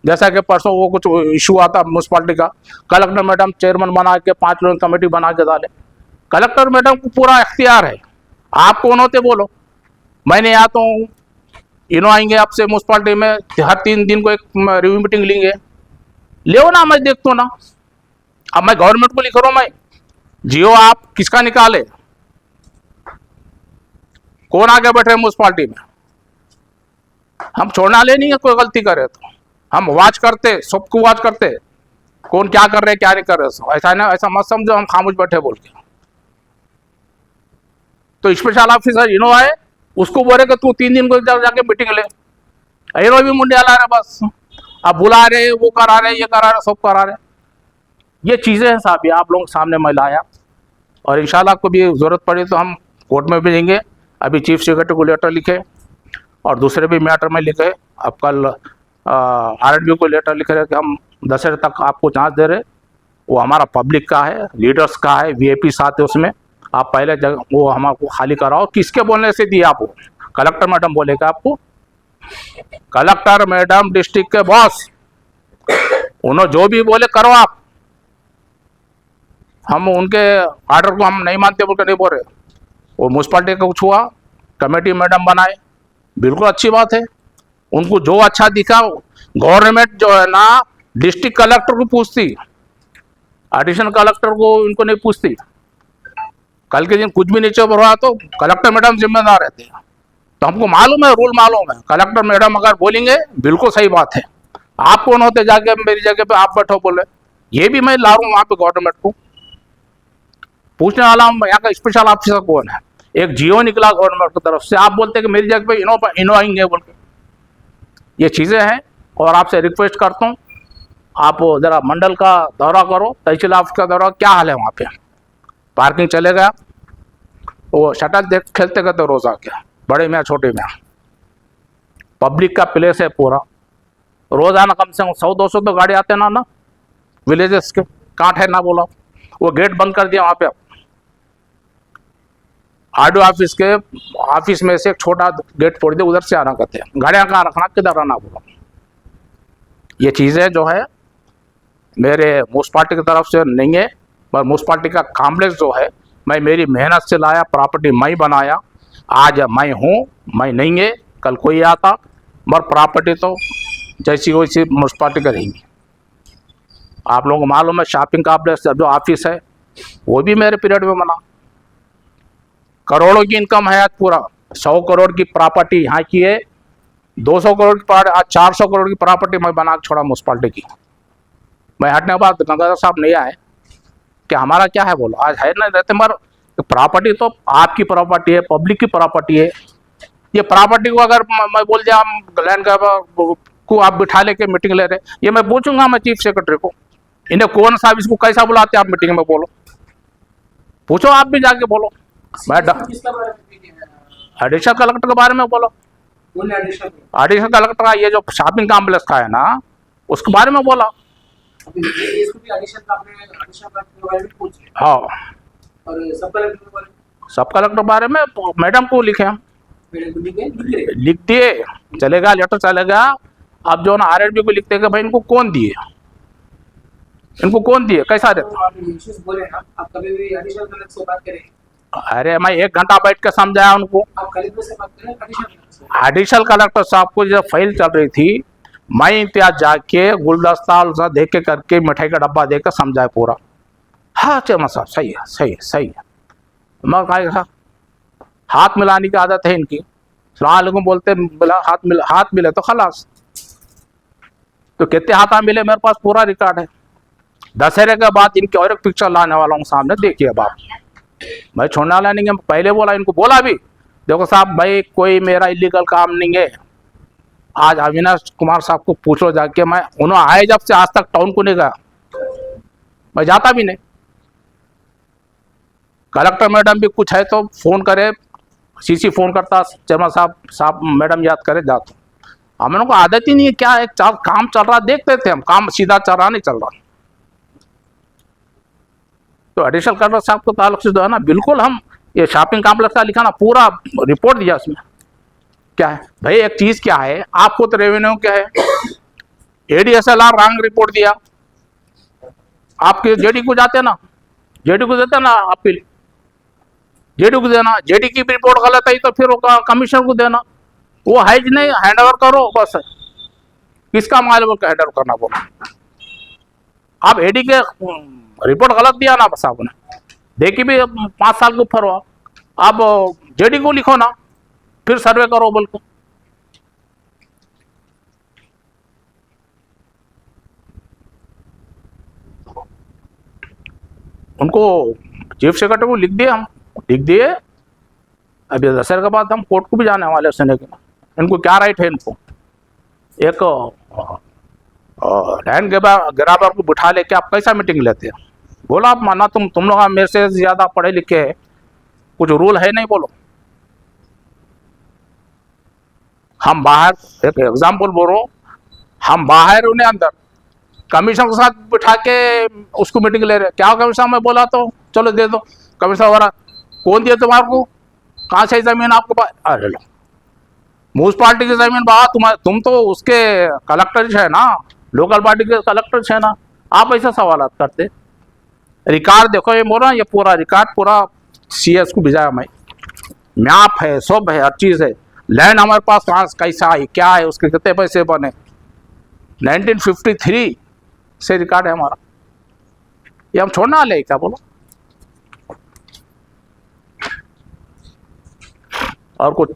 जैसा कि परसों वो कुछ इशू आता म्यूनसिपाल्टी का, कलेक्टर मैडम चेयरमैन बना के 5 लोगों कमेटी बना के डाले। कलेक्टर मैडम को पूरा इख्तियार है, आप कौन होते बोलो? मैंने या तो आएंगे आपसे म्यूनसिपाल्टी में, हर 3 दिन को एक रिव्यू मीटिंग लेंगे, ले ना, मैं देखता हूँ ना। अब मैं गवर्नमेंट को लिख रहा हूँ, मैं जियो आप किसका निकाले, कौन आगे बैठे म्यूनसिपाल्टी में? हम छोड़ना ले नहीं है, कोई गलती करे तो हम वाच करते, सबको वाच करते, कौन क्या कर रहे क्या नहीं कर रहे। ऐसा ना, ऐसा मत समझो हम खामोश बैठे बोल के। तो स्पेशल ऑफिसर इनो आए, उसको बोले कि तू 3 दिन को जाके मीटिंग ले। इनो भी मुंडिया ला रहे बस, अब बुला रहे, वो करा रहे, ये करा रहे, सब करा रहे। ये चीज़ें हैं साहब, ये आप लोगों के सामने मैं लाया, और इंशाल्लाह को भी ज़रूरत पड़ी तो हम कोर्ट में भेजेंगे। अभी चीफ सेक्रेटरी को लेटर लिखे और दूसरे भी मैटर में लिखे। अब कल RNB को लेटर लिख रहे कि हम दशहरे तक आपको जांच दे रहे। वो हमारा पब्लिक का है, लीडर्स का है, VIP साथ है उसमें। आप पहले जगह वो हमारे खाली कराओ। किसके बोलने से दिया आपको? कलेक्टर मैडम बोलेगा आपको? कलेक्टर मैडम डिस्ट्रिक्ट के बॉस, उन्होंने जो भी बोले करो आप। हम उनके आर्डर को हम नहीं मानते बोल के नहीं बोल रहे। वो म्यूनसिपालिटी का कुछ हुआ, कमेटी मैडम बनाए, बिल्कुल अच्छी बात है। उनको जो अच्छा दिखा, गवर्नमेंट जो है ना डिस्ट्रिक्ट कलेक्टर को पूछती, एडिशनल कलेक्टर को इनको नहीं पूछती। कल के दिन कुछ भी नीचे पर हुआ तो कलेक्टर मैडम जिम्मेदार रहते हैं। तो हमको मालूम है, रूल मालूम है। कलेक्टर मैडम अगर बोलेंगे बिल्कुल सही बात है। आप कौन होते जाके मेरी जगह पे आप बैठो बोले? ये भी मैं ला रहा हूँ वहाँ पे गवर्नमेंट को पूछने वाला हूँ, यहाँ का स्पेशल ऑफिसर कौन है? एक जियो निकला गवर्नमेंट की तरफ से, आप बोलते हैं कि मेरी जगह पे इनो आएंगे बोल के। ये चीज़ें हैं, और आपसे रिक्वेस्ट करता हूँ आप ज़रा मंडल का दौरा करो, तहसील ऑफिस का दौरा, क्या हाल है वहाँ पे? पार्किंग चलेगा, वो शटल देख खेलते करते रोज आके, बड़े में छोटे में, पब्लिक का प्लेस है पूरा। रोजाना कम से कम 100-200 तो गाड़ी आते ना विलेजेस के, कांट है ना बोला। वो गेट बंद कर दिया वहाँ पे। RDO ऑफिस के ऑफिस में से एक छोटा गेट फोड़ दिया, उधर से आना करते हैं। गाड़ियाँ कहाँ रखना, किधर रहना बोला। ये चीज़ें जो है मेरे म्यूनसिपालिटी की तरफ से नहीं है, पर म्यूनसिपालिटी का कॉम्प्लेक्स जो है मैं मेरी मेहनत से लाया, प्रॉपर्टी मैं बनाया। आज मैं हूँ, मैं नहीं है, कल कोई आता, मगर प्रॉपर्टी तो जैसी वैसी म्यूनसिपालिटी का रहेंगी। आप लोगों को मालूम है शॉपिंग कॉम्प्लेक्स जो ऑफिस है वो भी मेरे पीरियड में बना। करोड़ों की इनकम है आज पूरा। 100 करोड़ की प्रॉपर्टी यहाँ की है, 200 करोड़ की प्रॉपर्टी, आज 400 करोड़ की प्रॉपर्टी मैं बना के छोड़ा म्यूनसिपालिटी की। मैं हटने के बाद गंगाधर साहब नहीं आए कि हमारा क्या है बोलो, आज है ना रहते, मगर प्रॉपर्टी तो आपकी प्रॉपर्टी है, पब्लिक की प्रॉपर्टी है। ये प्रॉपर्टी को अगर मैं बोल दिया हम लैंड को आप बिठा लेके मीटिंग ले रहे, ये मैं पूछूंगा मैं चीफ सेक्रेटरी को, इन्हें कौन साहब इसको कैसा बुलाते आप मीटिंग में? बोलो, पूछो आप भी जाके बोलो। मैं एडिशनल कलेक्टर के बारे में बोलो। एडिशनल कलेक्टर का ये जो शॉपिंग कॉम्प्लेक्स का है ना, उसके बारे में बोला। हाँ, सब कलेक्टर बारे में मैडम को लिखे, हम लिख दिए, चलेगा, लेटर चलेगा। अब जो ना RNB को लिखते हैं कि भाई इनको कौन दिए, इनको कौन दिए, कैसा रहता। अरे मैं 1 घंटा बैठ के समझाया उनको। एडिशनल कलेक्टर साहब को जब फाइल चल रही थी, मैं इम्तियाज जाके गुलदस्ता उलसा देख के करके मिठाई का डब्बा देकर समझाया पूरा। हाँ चेयरमैन साहब सही है, सही है, सही है। मैं कहा हाथ मिलाने की आदत है इनकी, सलाम बोलते मिला, हाथ मिले तो खलास। तो कितने हाथ मिले मेरे पास पूरा रिकॉर्ड है। दशहरे के बाद इनकी और एक पिक्चर लाने वाला हूँ सामने, देखिए बाप। मैं छोड़ने वाला नहीं है, पहले बोला, इनको बोला भी, देखो साहब भाई कोई मेरा इलीगल काम नहीं है। आज अविनाश कुमार साहब को पूछो जाके, मैं उन्होंने आए जब से आज तक टाउन को नहीं गया, मैं जाता भी नहीं। कलेक्टर मैडम भी कुछ है तो फोन करे, CC फोन करता, चेयरमैन साहब मैडम याद करे, जाता। हम लोगों को आदत ही नहीं है, क्या है काम चल रहा देखते थे हम, काम सीधा चल रहा नहीं चल रहा। तो एडिशनल कलेक्टर साहब को ताल्लुक से जो है ना, बिल्कुल हम ये शॉपिंग कॉम्प्लेक्स का लिखा ना, पूरा रिपोर्ट दिया उसमें। क्या है भाई, एक चीज क्या है, आपको तो रेवेन्यू क्या है, ADSLR रॉन्ग रिपोर्ट दिया, आपके JD को जाते ना, JD को देते ना अपील, JD को देना, JD की रिपोर्ट गलत आई तो फिर कमिश्नर को देना। वो है ही नहीं, हैंड ओवर करो बस। किसका माल का हैंड ओवर करना बोलो? आप AD के रिपोर्ट गलत दिया ना बस, आपने देखी भी 5 साल के ऊपर हुआ, आप JD को लिखो ना, फिर सर्वे करो बोल के। उनको चीफ सेक्रेटरी को लिख दिए, हम लिख दिए अभी दशहरे के बाद हम कोर्ट को भी जाने वाले सुने कि इनको क्या राइट है, इनको एक लैंड ग्रैबर को बिठा लेके आप कैसा मीटिंग लेते हैं? बोलो आप, माना तुम लोग मेरे से ज्यादा पढ़े लिखे हैं, कुछ रूल है नहीं, बोलो। हम बाहर, एक एग्जाम्पल बोल रहा हूँ, हम बाहर उन्हें अंदर कमीशन के साथ बिठा के उसको मीटिंग ले रहे, क्या कमीशन में बोला तो चलो दे दो कमीशन वगैरह, कौन दिया तुम्हारे को, कहाँ से जमीन आपको पास? अरे लो, म्यूनसिपालिटी की जमीन बाहर, तुम तो उसके कलेक्टर है ना, लोकल बॉडी के कलेक्टर है ना, आप ऐसा सवाल करते? रिकॉर्ड देखो, ये बोला ये पूरा रिकॉर्ड पूरा CS को भिजाया, मैं मैप है, सब है, हर चीज है, लैंड हमारे पास कहाँ कैसा है, क्या है, उसके कितने पैसे बने, 1953 से रिकॉर्ड है हमारा, ये हम छोड़ना ले क्या, बोलो? और कुछ